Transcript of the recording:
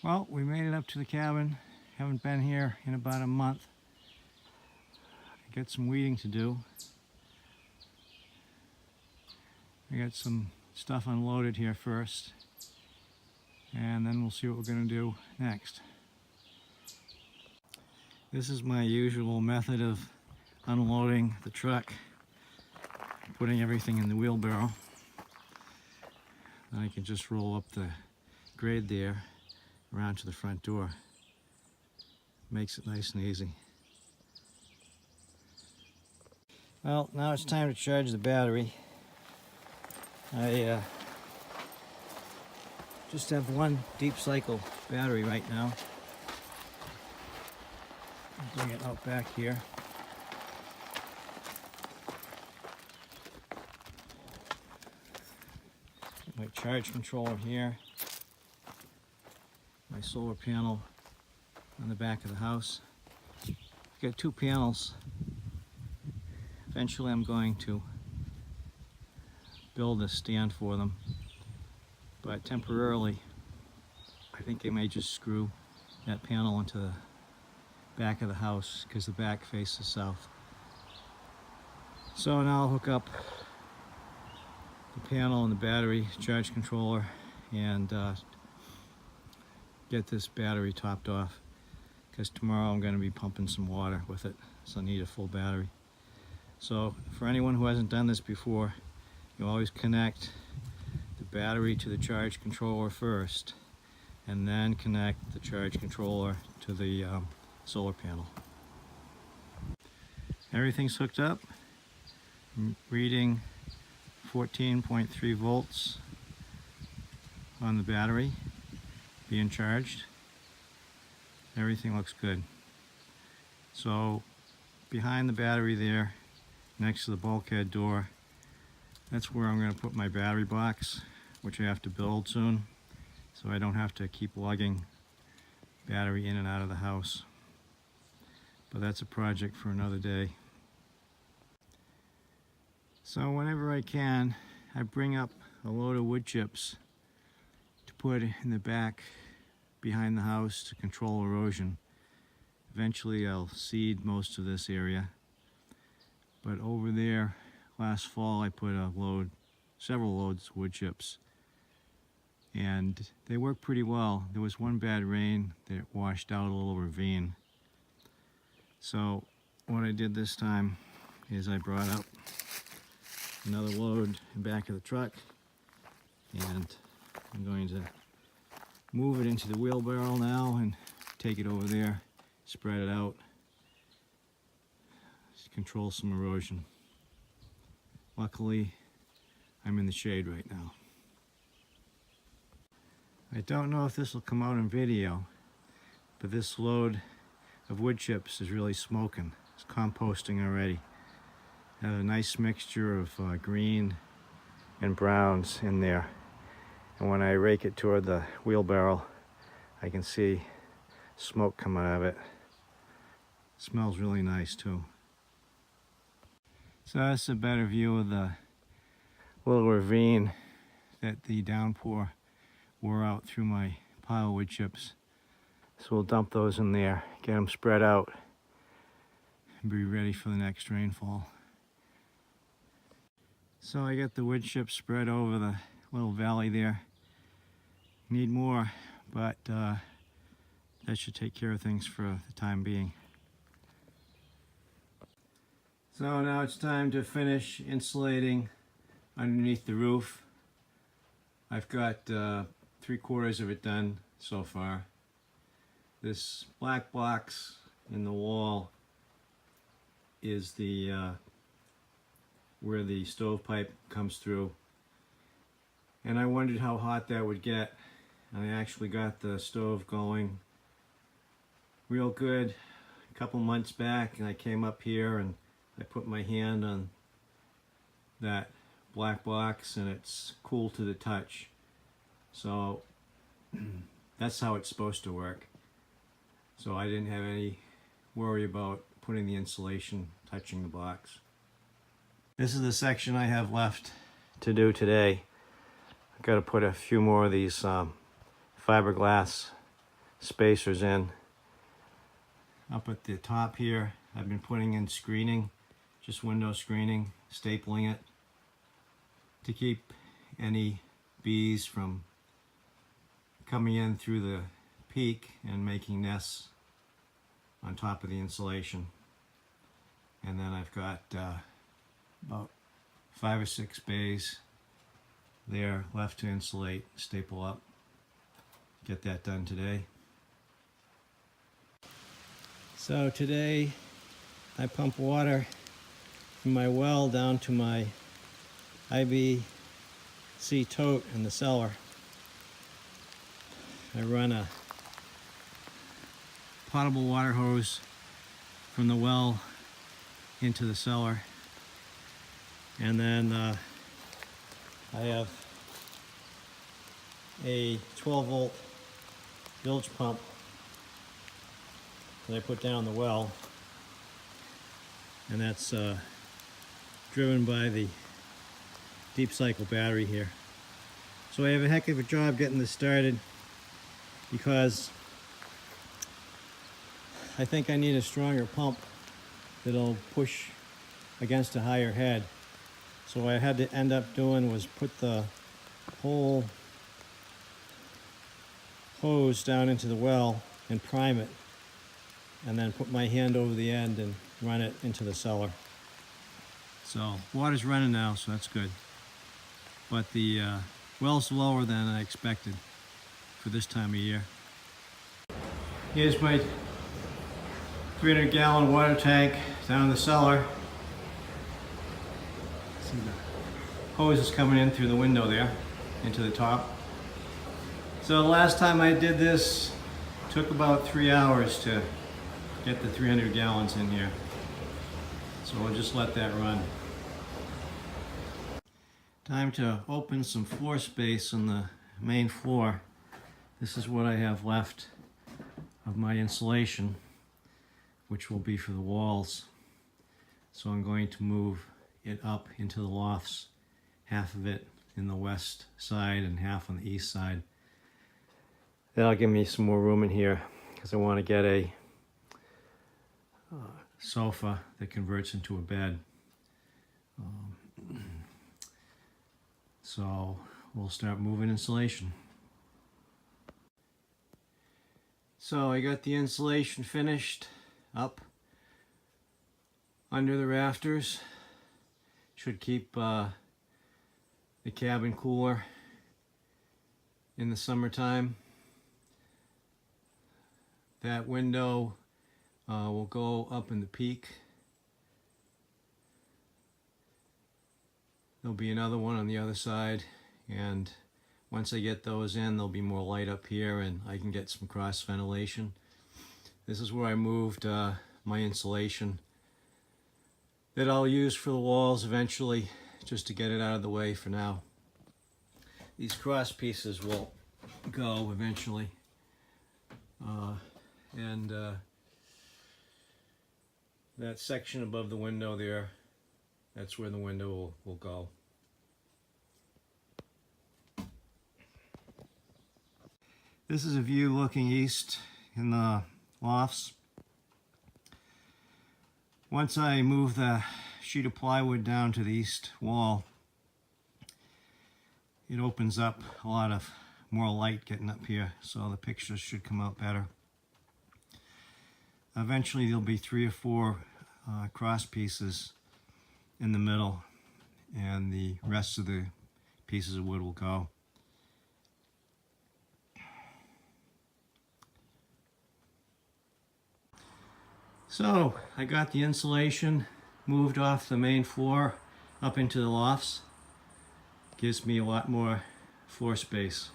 Well, we made it up to the cabin. Haven't been here in about a month. I got some weeding to do. I got some stuff unloaded here first, and then we'll see what we're going to do next. This is my usual method of unloading the truck, putting everything in the wheelbarrow. Then I can just roll up the grade there around to the front door. Makes it nice and easy. Well, now it's time to charge the battery. I just have one deep cycle battery right now. I'll bring it out back here. Get my charge controller here. My solar panel on the back of the house. I've got two panels. Eventually I'm going to build a stand for them, but temporarily I think I may just screw that panel into the back of the house because the back faces south. So now I'll hook up the panel and the battery charge controller and get this battery topped off, because tomorrow I'm going to be pumping some water with it, so I need a full battery. So for anyone who hasn't done this before, you always connect the battery to the charge controller first, and then connect the charge controller to the solar panel. Everything's hooked up. I'm reading 14.3 volts on the battery being charged. Everything looks good. So behind the battery there, next to the bulkhead door, that's where I'm going to put my battery box, which I have to build soon, so I don't have to keep lugging battery in and out of the house. But that's a project for another day. So whenever I can, I bring up a load of wood chips to put in the back behind the house to control erosion. Eventually I'll seed most of this area, but over there last fall I put several loads of wood chips, and they worked pretty well. There was one bad rain that washed out a little ravine. So what I did this time is I brought up another load in the back of the truck, and I'm going to move it into the wheelbarrow now and take it over there, spread it out, just control some erosion. Luckily, I'm in the shade right now. I don't know if this will come out in video, but this load of wood chips is really smoking. It's composting already. I have a nice mixture of green and browns in there. And when I rake it toward the wheelbarrow, I can see smoke coming out of it. It smells really nice too. So that's a better view of the little ravine that the downpour wore out through my pile of wood chips. So we'll dump those in there, get them spread out, and be ready for the next rainfall. So I got the wood chips spread over the little valley there. Need more, but that should take care of things for the time being. So now it's time to finish insulating underneath the roof. I've got 3/4 of it done so far. This black box in the wall is the where the stovepipe comes through, and I wondered how hot that would get. I actually got the stove going real good a couple months back, and I came up here and I put my hand on that black box and it's cool to the touch. So that's how it's supposed to work. So I didn't have any worry about putting the insulation touching the box. This is the section I have left to do today. I've got to put a few more of these fiberglass spacers in. Up at the top here, I've been putting in screening, just window screening, stapling it to keep any bees from coming in through the peak and making nests on top of the insulation. And then I've got about 5 or 6 bays there left to insulate, staple up. Get that done today. So today I pump water from my well down to my IBC tote in the cellar. I run a potable water hose from the well into the cellar, and then I have a 12-volt bilge pump that I put down the well, and that's driven by the deep cycle battery here. So I have a heck of a job getting this started, because I think I need a stronger pump that'll push against a higher head. So what I had to end up doing was put the whole hose down into the well and prime it, and then put my hand over the end and run it into the cellar. So water's running now, so that's good. But the well's lower than I expected for this time of year. Here's my 300-gallon water tank down in the cellar. See the hose is coming in through the window there into the top. So the last time I did this took about 3 hours to get the 300 gallons in here. So we'll just let that run. Time to open some floor space on the main floor. This is what I have left of my insulation, which will be for the walls. So I'm going to move it up into the lofts, half of it in the west side and half on the east side. That'll give me some more room in here, because I want to get a sofa that converts into a bed. So we'll start moving insulation. So I got the insulation finished up under the rafters. Should keep the cabin cooler in the summertime. That window will go up in the peak. There'll be another one on the other side, and once I get those in, there'll be more light up here and I can get some cross ventilation. This is where I moved my insulation that I'll use for the walls eventually, just to get it out of the way for now. These cross pieces will go eventually. That section above the window there, that's where the window will go. This is a view looking east in the lofts. Once I move the sheet of plywood down to the east wall, it opens up a lot of more light getting up here, so the pictures should come out better. Eventually there'll be 3 or 4 cross pieces in the middle, and the rest of the pieces of wood will go. So I got the insulation moved off the main floor up into the lofts. Gives me a lot more floor space.